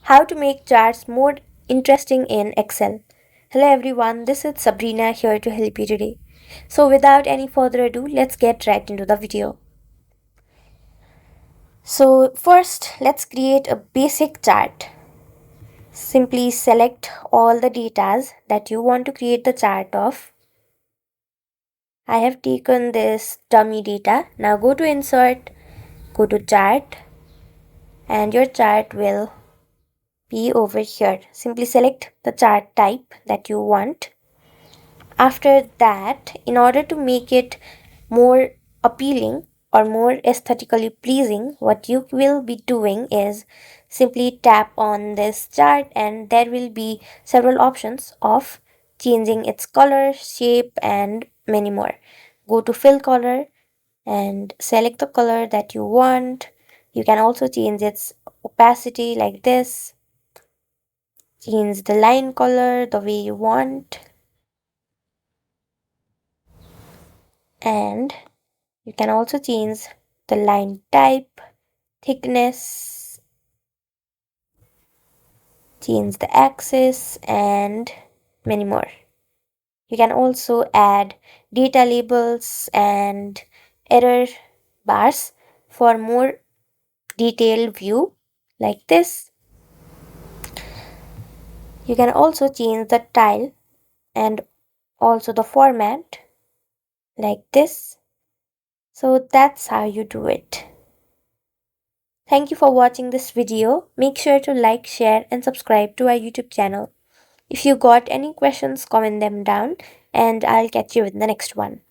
How to make charts more interesting in Excel. Hello everyone, this is Sabrina here to help you today. So without any further ado, let's get right into the video. So first, let's create a basic chart. Simply select all the datas that you want to create the chart of. I have taken this dummy data. Now go to insert, go to chart, and your chart will be over here. Simply select the chart type that you want. After that, in order to make it more appealing or more aesthetically pleasing, what you will be doing is simply tap on this chart and there will be several options of changing its color, shape and many more. Go to fill color and select the color that you want. You can also change its opacity like this. Change the line color the way you want, and you can also change the line type, thickness, change the axis and many more. You can also add data labels and error bars for more detailed view like this. You can also change the tile and also the format like this. So that's how you do it. Thank you for watching this video. Make sure to like, share and subscribe to our YouTube channel. If you got any questions, comment them down and I'll catch you in the next one.